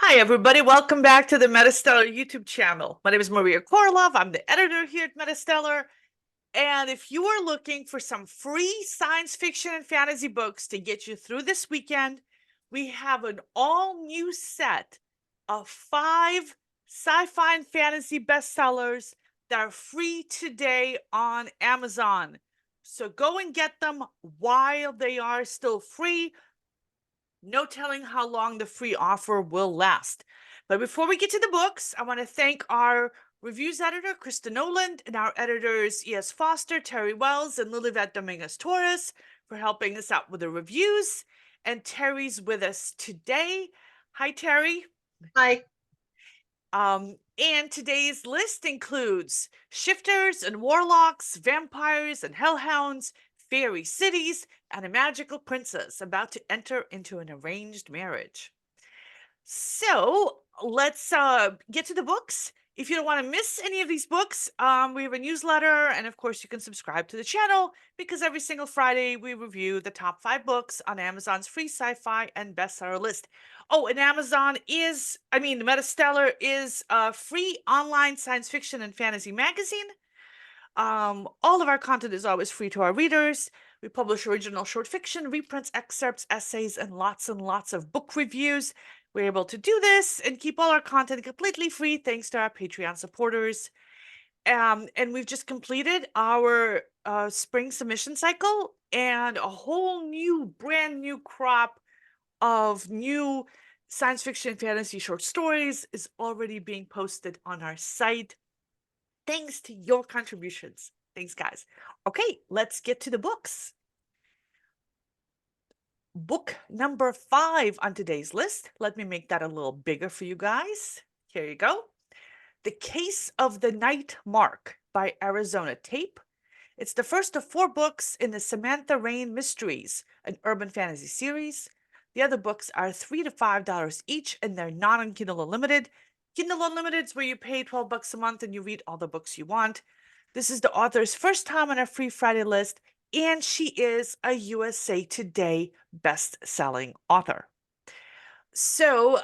Hi, everybody. Welcome back to the MetaStellar YouTube channel. My name is Maria KOROLOV. I'm the editor here at MetaStellar. And if you are looking for some free science fiction and fantasy books to get you through this weekend, we have an all-new set of 5 sci-fi and fantasy bestsellers that are free today on Amazon. So go and get them while they are still free. No telling how long the free offer will last. But before we get to the books, I want to thank our reviews editor, Krista Noland, and our editors, E.S. Foster, TERRI Wells, and Lilibet Dominguez-Torres for helping us out with the reviews. And TERRI's with us today. Hi, TERRI. Hi. And today's list includes shifters and warlocks, vampires and hellhounds, fairy cities, and a magical princess about to enter into an arranged marriage. So let's get to the books. If you don't want to miss any of these books, we have a newsletter, and of course you can subscribe to the channel because every single Friday we review the top 5 books on Amazon's free sci-fi and bestseller list. Oh, and MetaStellar is a free online science fiction and fantasy magazine. All of our content is always free to our readers. We publish original short fiction, reprints, excerpts, essays, and lots of book reviews. We're able to do this and keep all our content completely free thanks to our Patreon supporters. And we've just completed our spring submission cycle, and a whole brand new crop of new science fiction and fantasy short stories is already being posted on our site. Thanks to your contributions. Thanks, guys. Okay, let's get to the books. Book number 5 on today's list. Let me make that a little bigger for you guys. Here you go. The Case of the Night Mark by Arizona Tape. It's the first of 4 books in the Samantha Rain Mysteries, an urban fantasy series. The other books are $3 to $5 each, and they're not on Kindle Unlimited. Kindle Unlimited is where you pay $12 a month and you read all the books you want. This is the author's first time on our Free Friday list, and she is a USA Today best-selling author. So,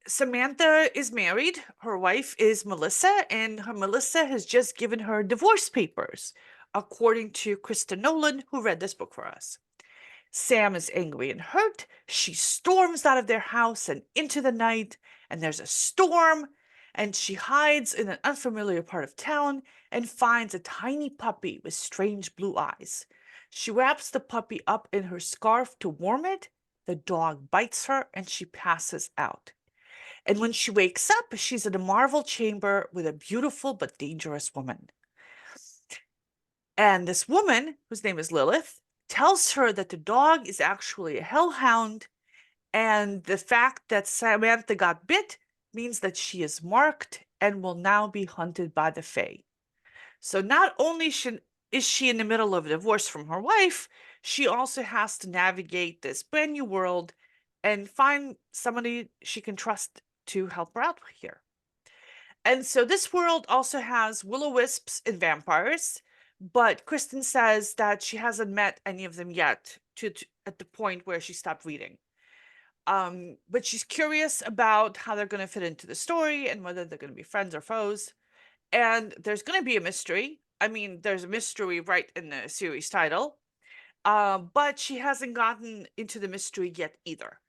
Samantha is married. Her wife is Melissa, and Melissa has just given her divorce papers, according to Krista Nolan, who read this book for us. Sam is angry and hurt. She storms out of their house and into the night, and there's a storm, and she hides in an unfamiliar part of town and finds a tiny puppy with strange blue eyes. She wraps the puppy up in her scarf to warm it. The dog bites her, and she passes out. And when she wakes up, she's in a marvel chamber with a beautiful but dangerous woman. And this woman, whose name is Lilith, tells her that the dog is actually a hellhound, and the fact that Samantha got bit means that she is marked and will now be hunted by the Fae. So not only is she in the middle of a divorce from her wife, she also has to navigate this brand new world and find somebody she can trust to help her out here. And so this world also has will-o-wisps and vampires, but Kristen says that she hasn't met any of them yet at the point where she stopped reading. But she's curious about how they're going to fit into the story and whether they're going to be friends or foes. And there's going to be a mystery. I mean, there's a mystery right in the series title. But she hasn't gotten into the mystery yet either.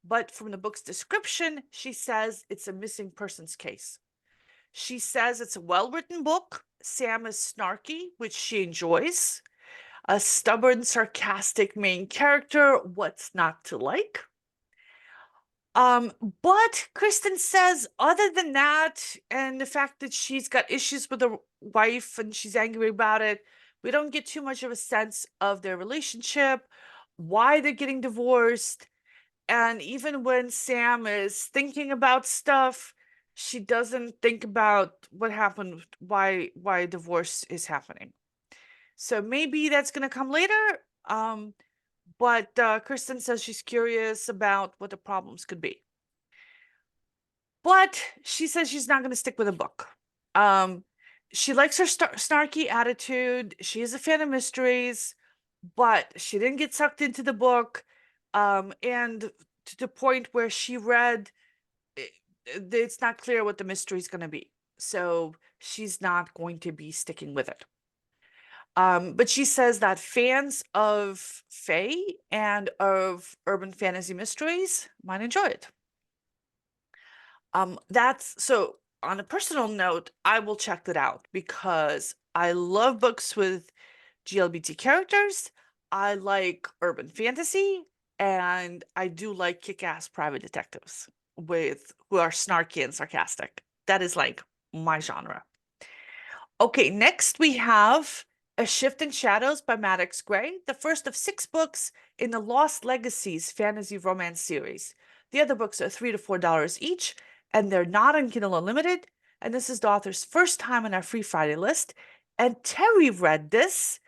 But from the book's description, she says it's a missing persons case. She says it's a well-written book. Sam is snarky, which she enjoys. A stubborn, sarcastic main character. What's not to like? But Kristen says, other than that, and the fact that she's got issues with her wife and she's angry about it, we don't get too much of a sense of their relationship, why they're getting divorced. And even when Sam is thinking about stuff, she doesn't think about what happened, why divorce is happening. So maybe that's going to come later. But Kristen says she's curious about what the problems could be. But she says she's not going to stick with a book. She likes her snarky attitude. She is a fan of mysteries, but she didn't get sucked into the book. And to the point where she read it's not clear what the mystery is going to be. So she's not going to be sticking with it. But she says that fans of Fae and of urban fantasy mysteries might enjoy it. That's so on a personal note, I will check that out because I love books with GLBT characters. I like urban fantasy, and I do like kick-ass private detectives who are snarky and sarcastic. That is like my genre. Okay, next we have A Shift in Shadows by Maddox Gray, the first of 6 books in the Lost Legacies fantasy romance series. The other books are $3 to $4 each, and they're not on Kindle Unlimited. And this is the author's first time on our Free Friday list. And TERRI read this.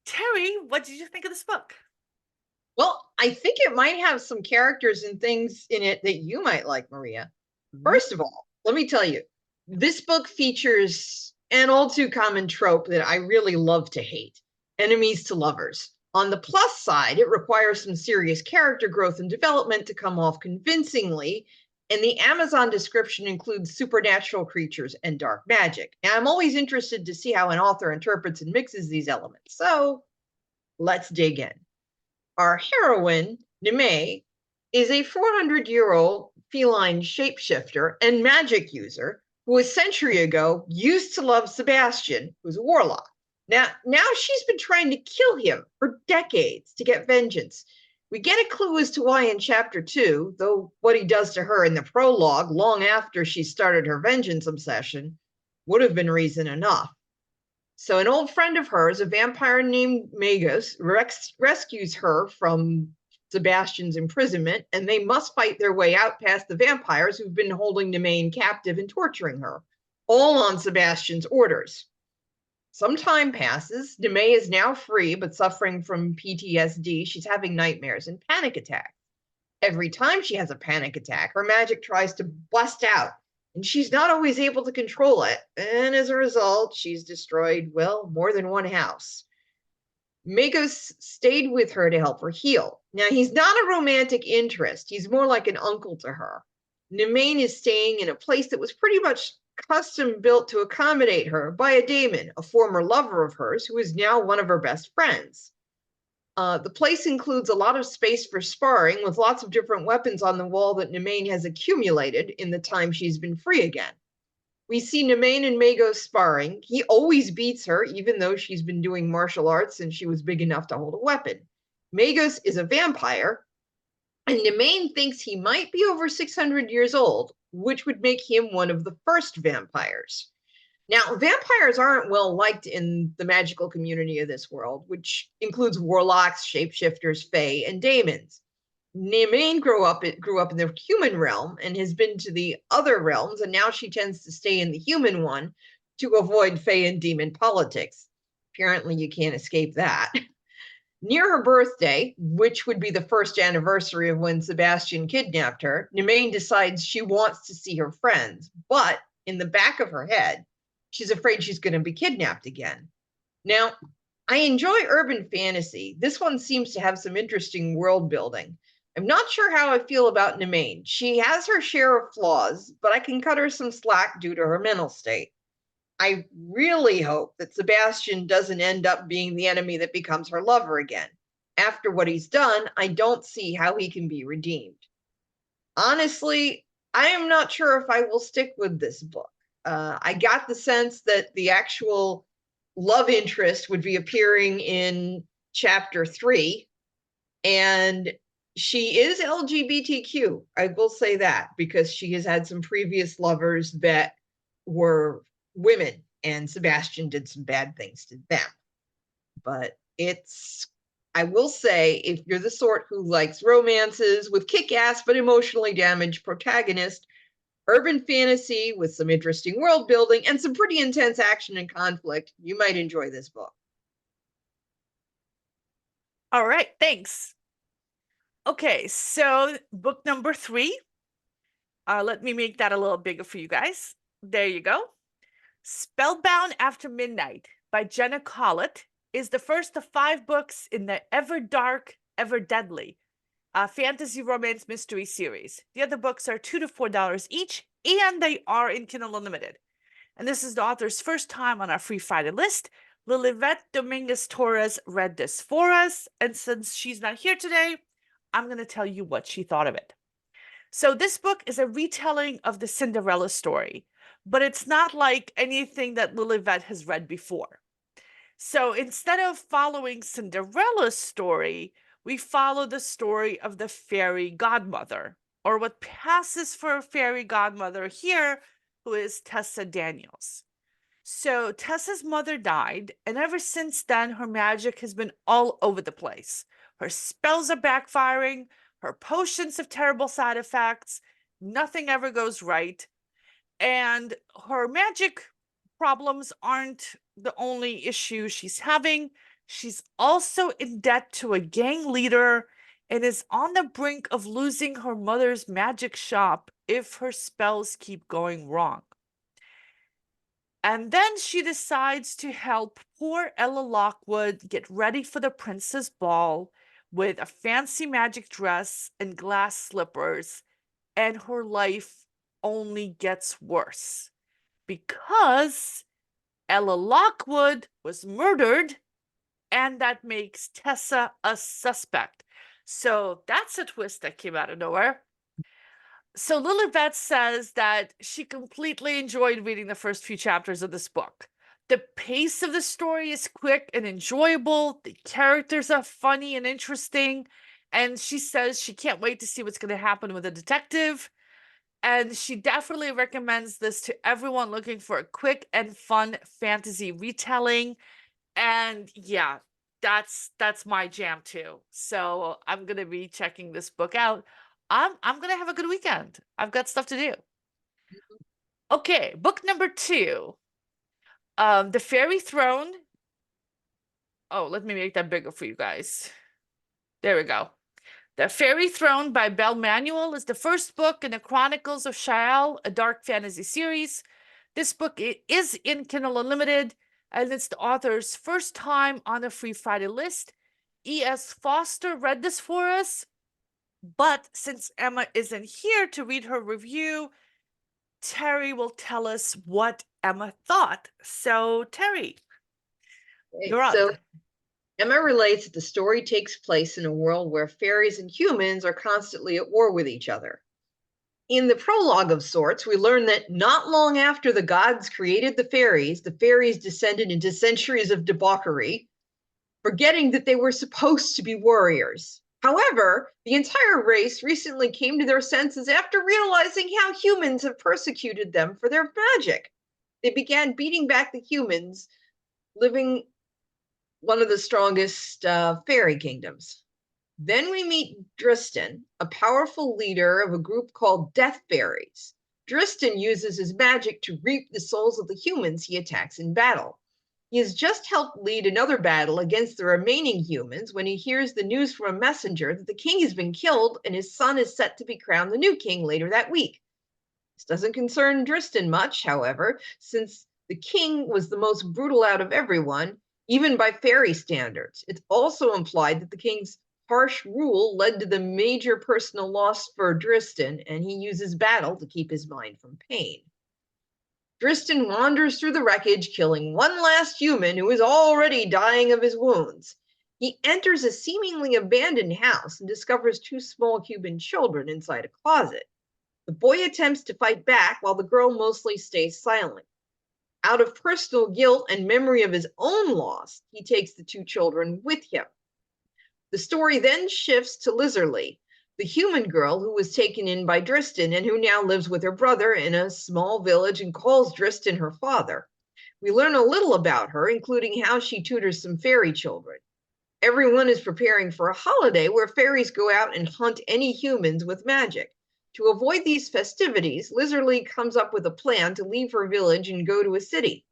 TERRI, what did you think of this book? Well, I think it might have some characters and things in it that you might like, Maria. First of all, let me tell you, this book features an all too common trope that I really love to hate: enemies to lovers. On the plus side, it requires some serious character growth and development to come off convincingly, and the Amazon description includes supernatural creatures and dark magic. And I'm always interested to see how an author interprets and mixes these elements. So let's dig in. Our heroine, Nime, is a 400-year-old feline shapeshifter and magic user who a century ago used to love Sebastian, who's a warlock. Now she's been trying to kill him for decades to get vengeance. We get a clue as to why in chapter 2, though what he does to her in the prologue, long after she started her vengeance obsession, would have been reason enough. So an old friend of hers, a vampire named Magus, rescues her from Sebastian's imprisonment, and they must fight their way out past the vampires who've been holding Nemain captive and torturing her, all on Sebastian's orders. Some time passes. Nemain is now free, but suffering from PTSD. She's having nightmares and panic attacks. Every time she has a panic attack, her magic tries to bust out, and she's not always able to control it. And as a result, she's destroyed, well, more than one house. Magus stayed with her to help her heal. Now, he's not a romantic interest. He's more like an uncle to her. Nemain is staying in a place that was pretty much custom built to accommodate her by a daemon, a former lover of hers, who is now one of her best friends. The place includes a lot of space for sparring, with lots of different weapons on the wall that Nemain has accumulated in the time she's been free again. We see Nemain and Magus sparring. He always beats her, even though she's been doing martial arts since she was big enough to hold a weapon. Magus is a vampire, and Nemain thinks he might be over 600 years old, which would make him one of the first vampires. Now, vampires aren't well liked in the magical community of this world, which includes warlocks, shapeshifters, fae, and daemons. Nemain grew up in the human realm and has been to the other realms, and now she tends to stay in the human one to avoid fae and demon politics. Apparently, you can't escape that. Near her birthday, which would be the first anniversary of when Sebastian kidnapped her, Nemain decides she wants to see her friends, but in the back of her head, she's afraid she's going to be kidnapped again. Now, I enjoy urban fantasy. This one seems to have some interesting world building. I'm not sure how I feel about Nemain. She has her share of flaws, but I can cut her some slack due to her mental state. I really hope that Sebastian doesn't end up being the enemy that becomes her lover again. After what he's done, I don't see how he can be redeemed. Honestly, I am not sure if I will stick with this book. I got the sense that the actual love interest would be appearing in chapter 3, and she is LGBTQ. I will say that, because she has had some previous lovers that were women, and Sebastian did some bad things to them. But I will say, if you're the sort who likes romances with kick-ass but emotionally damaged protagonist, urban fantasy with some interesting world building and some pretty intense action and conflict, you might enjoy this book. All right, thanks. Okay, so book number 3. Let me make that a little bigger for you guys. There you go. Spellbound After Midnight by Jenna Collett is the first of 5 books in the Ever Dark, Ever Deadly fantasy romance mystery series. The other books are $2 to $4 each, and they are in Kindle Unlimited. And this is the author's first time on our Free Friday list. Lilibet Dominguez Torres read this for us, and since she's not here today, I'm going to tell you what she thought of it. So this book is a retelling of the Cinderella story, but it's not like anything that Lilibet has read before. So instead of following Cinderella's story, we follow the story of the fairy godmother, or what passes for a fairy godmother here, who is Tessa Daniels. So Tessa's mother died, and ever since then, her magic has been all over the place. Her spells are backfiring, her potions have terrible side effects, nothing ever goes right, and her magic problems aren't the only issue she's having. She's also in debt to a gang leader and is on the brink of losing her mother's magic shop if her spells keep going wrong. And then she decides to help poor Ella Lockwood get ready for the prince's ball with a fancy magic dress and glass slippers, and her life only gets worse because Ella Lockwood was murdered, and that makes Tessa a suspect. So that's a twist that came out of nowhere. So Lilibet says that she completely enjoyed reading the first few chapters of this book. The pace of the story is quick and enjoyable. The characters are funny and interesting. And she says she can't wait to see what's going to happen with the detective. And she definitely recommends this to everyone looking for a quick and fun fantasy retelling. And yeah, that's my jam too. So I'm going to be checking this book out. I'm gonna have a good weekend. I've got stuff to do. Okay, book number 2. The Fairy Throne. Oh, let me make that bigger for you guys. There we go. The Fairy Throne by Belle Manuel is the first book in the Chronicles of Shael, a dark fantasy series. This book is in Kindle Unlimited, and it's the author's first time on the Free Friday list. E.S. Foster read this for us. But since Emma isn't here to read her review, TERRI will tell us what Emma thought. So, TERRI, you're up. So Emma relates that the story takes place in a world where fairies and humans are constantly at war with each other. In the prologue of sorts, we learn that not long after the gods created the fairies descended into centuries of debauchery, forgetting that they were supposed to be warriors. However, the entire race recently came to their senses after realizing how humans have persecuted them for their magic. They began beating back the humans, living one of the strongest fairy kingdoms. Then we meet Dristan, a powerful leader of a group called Death Fairies. Dristan uses his magic to reap the souls of the humans he attacks in battle. He has just helped lead another battle against the remaining humans when he hears the news from a messenger that the king has been killed and his son is set to be crowned the new king later that week. This doesn't concern Dristan much, however, since the king was the most brutal out of everyone, even by fairy standards. It's also implied that the king's harsh rule led to the major personal loss for Dristan, and he uses battle to keep his mind from pain. Dristan wanders through the wreckage, killing one last human who is already dying of his wounds. He enters a seemingly abandoned house and discovers 2 small human children inside a closet. The boy attempts to fight back while the girl mostly stays silent. Out of personal guilt and memory of his own loss, he takes the 2 children with him. The story then shifts to Lizerly, the human girl who was taken in by Dristan and who now lives with her brother in a small village and calls Dristan her father. We learn a little about her, including how she tutors some fairy children. Everyone is preparing for a holiday where fairies go out and hunt any humans with magic. To avoid these festivities, Lizerly comes up with a plan to leave her village and go to a city.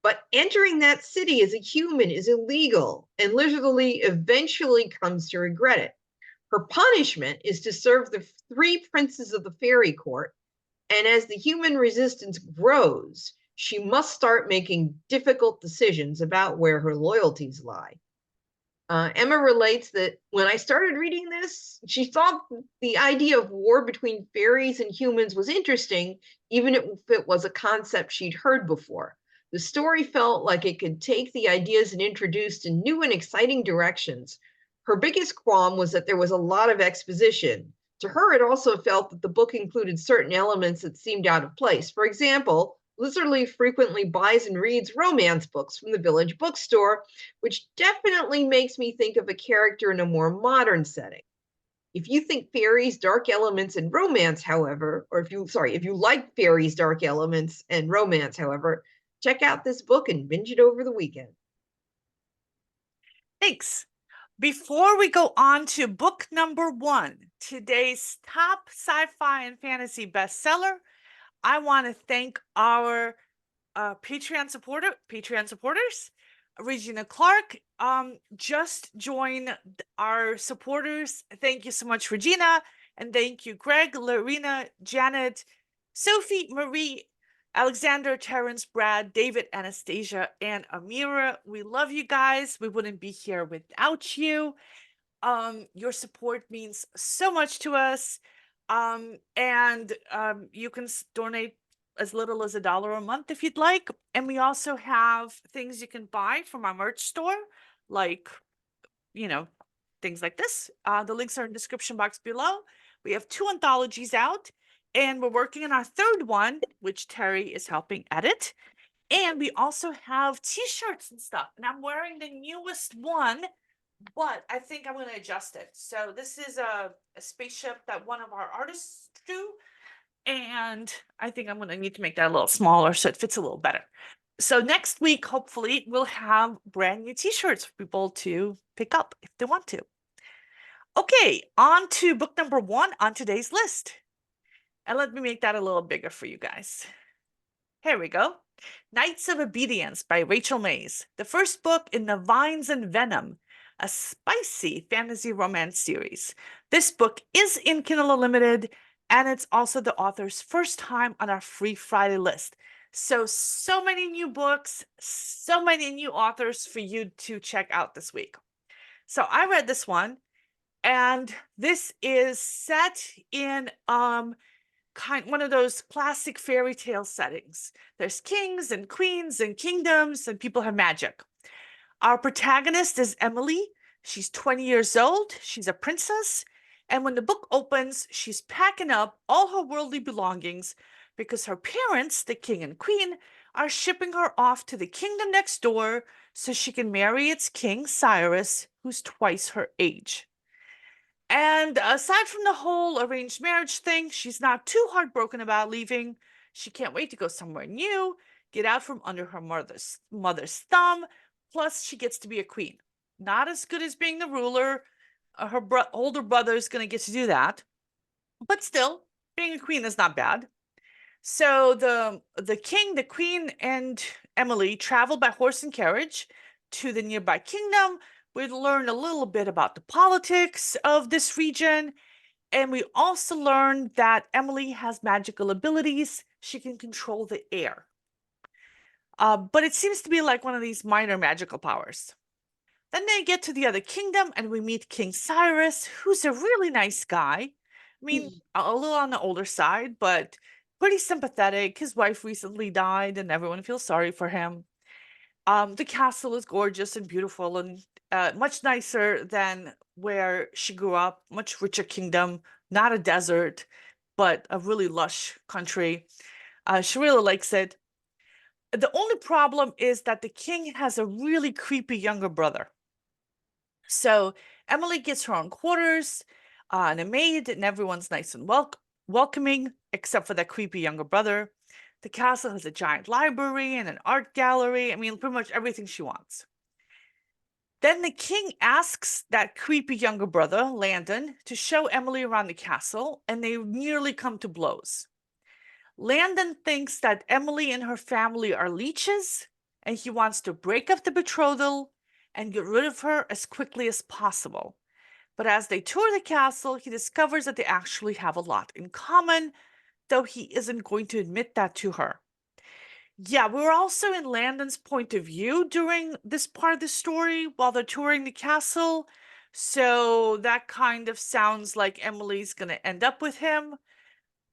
But entering that city as a human is illegal, and Lizerly eventually comes to regret it. Her punishment is to serve the 3 princes of the fairy court, and as the human resistance grows, she must start making difficult decisions about where her loyalties lie. Emma relates that when I started reading this, she thought the idea of war between fairies and humans was interesting, even if it was a concept she'd heard before. The story felt like it could take the ideas it introduced in new and exciting directions. Her biggest qualm was that there was a lot of exposition. To her, it also felt that the book included certain elements that seemed out of place. For example, Lizardleaf frequently buys and reads romance books from the village bookstore, which definitely makes me think of a character in a more modern setting. If you think fairies, dark elements, and romance, however, or if you like fairies, dark elements, and romance, however, check out this book and binge it over the weekend. Thanks. Before we go on to book number 1, today's top sci-fi and fantasy bestseller, I want to thank our Patreon supporters. Regina Clark just joined our supporters. Thank you so much, Regina. And thank you, Greg, Lorena, Janet, Sophie, Marie, Alexander, Terrence, Brad, David, Anastasia, and Amira. We love you guys. We wouldn't be here without you. Your support means so much to us. And you can donate as little as $1 a month if you'd like. And we also have things you can buy from our merch store, like, things like this. The links are in the description box below. We have 2 anthologies out, and we're working on our 3rd one, which TERRI is helping edit. And we also have t-shirts and stuff. And I'm wearing the newest one, but I think I'm going to adjust it. So this is a spaceship that one of our artists drew. And I think I'm going to need to make that a little smaller so it fits a little better. So next week, hopefully, we'll have brand new t-shirts for people to pick up if they want to. Okay, on to book number 1 on today's list. And let me make that a little bigger for you guys. Here we go. Knights of Obedience by Rachel Mays, the first book in the Vines and Venom, a spicy fantasy romance series. This book is in Kindle Unlimited, and it's also the author's first time on our Free Friday list. So many new books, so many new authors for you to check out this week. So I read this one, and this is set in one of those classic fairy tale settings. There's kings and queens and kingdoms, and people have magic. Our protagonist is Emily. She's 20 years old. She's a princess. And when the book opens, she's packing up all her worldly belongings because her parents, the king and queen, are shipping her off to the kingdom next door so she can marry its king, Cyrus, who's twice her age. And aside from the whole arranged marriage thing, she's not too heartbroken about leaving. She can't wait to go somewhere new, get out from under her mother's thumb. Plus, she gets to be a queen. Not as good as being the ruler. Her older brother's going to get to do that. But still, being a queen is not bad. So the king, the queen, and Emily travel by horse and carriage to the nearby kingdom. We learn a little bit about the politics of this region, and we also learn that Emily has magical abilities. She can control the air. But it seems to be like one of these minor magical powers. Then they get to the other kingdom, and we meet King Cyrus, who's a really nice guy. I mean, a little on the older side, but pretty sympathetic. His wife recently died, and everyone feels sorry for him. The castle is gorgeous and beautiful and much nicer than where she grew up. Much richer kingdom, not a desert, but a really lush country. She really likes it. The only problem is that the king has a really creepy younger brother. So Emily gets her own quarters and a maid, and everyone's nice and welcoming, except for that creepy younger brother. The castle has a giant library and an art gallery. I mean, pretty much everything she wants. Then the king asks that creepy younger brother, Landon, to show Emily around the castle, and they nearly come to blows. Landon thinks that Emily and her family are leeches, and he wants to break up the betrothal and get rid of her as quickly as possible. But as they tour the castle, he discovers that they actually have a lot in common, though he isn't going to admit that to her. Yeah, we're also in Landon's point of view during this part of the story while they're touring the castle. So that kind of sounds like Emily's going to end up with him.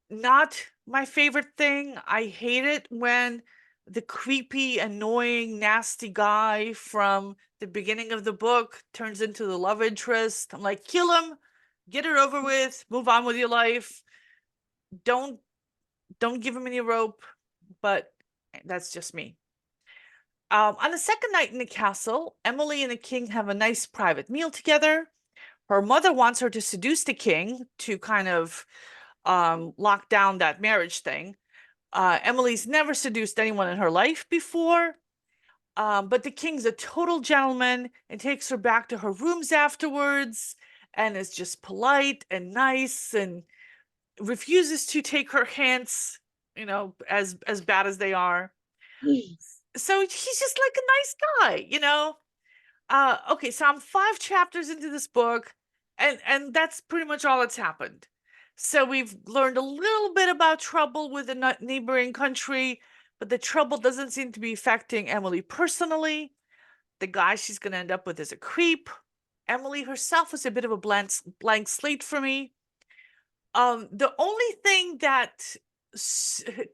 Not my favorite thing. I hate it when the creepy, annoying, nasty guy from the beginning of the book turns into the love interest. I'm like, kill him, get it over with, move on with your life. Don't don't give him any rope, but that's just me. On the second night in the castle, Emily and the king have a nice private meal together. Her mother wants her to seduce the king to kind of lock down that marriage thing. Emily's never seduced anyone in her life before, but the king's a total gentleman and takes her back to her rooms afterwards and is just polite and nice and refuses to take her hints, as bad as they are. So he's just like a nice guy. Okay, so I'm 5 chapters into this book, and that's pretty much all that's happened. So we've learned a little bit about trouble with the neighboring country, but the trouble doesn't seem to be affecting Emily personally. The guy she's going to end up with is a creep. Emily herself is a bit of a blank slate for me. The only thing that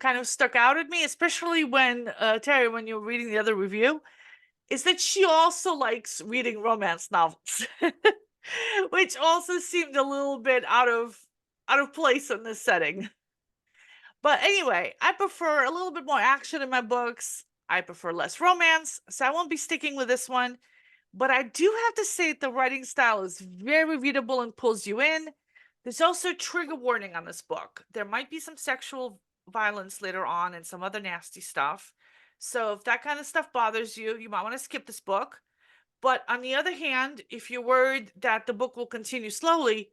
kind of stuck out at me, especially when TERRI, when you're reading the other review, is that she also likes reading romance novels, which also seemed a little bit out of place in this setting. But anyway, I prefer a little bit more action in my books. I prefer less romance, so I won't be sticking with this one. But I do have to say the writing style is very readable and pulls you in. There's also a trigger warning on this book. There might be some sexual violence later on and some other nasty stuff. So if that kind of stuff bothers you, you might want to skip this book. But on the other hand, if you're worried that the book will continue slowly,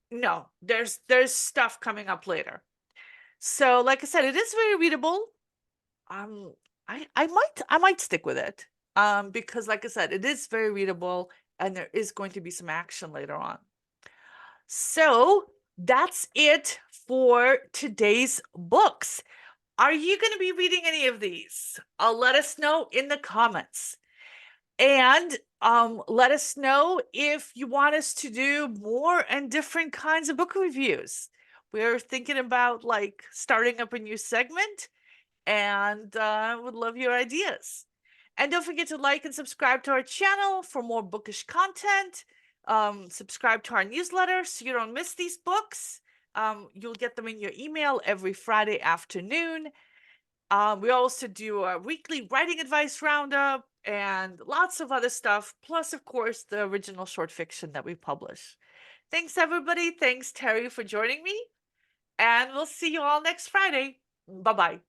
no, there's stuff coming up later. So like I said, it is very readable. I might stick with it. Because like I said, it is very readable and there is going to be some action later on. So that's it for today's books. Are you going to be reading any of these? Let us know in the comments. And let us know if you want us to do more and different kinds of book reviews. We're thinking about like starting up a new segment and would love your ideas. And don't forget to like and subscribe to our channel for more bookish content. Subscribe to our newsletter so you don't miss these books. You'll get them in your email every Friday afternoon. We also do a weekly writing advice roundup and lots of other stuff, plus, of course, the original short fiction that we publish. Thanks, everybody. Thanks, TERRI, for joining me. And we'll see you all next Friday. Bye-bye.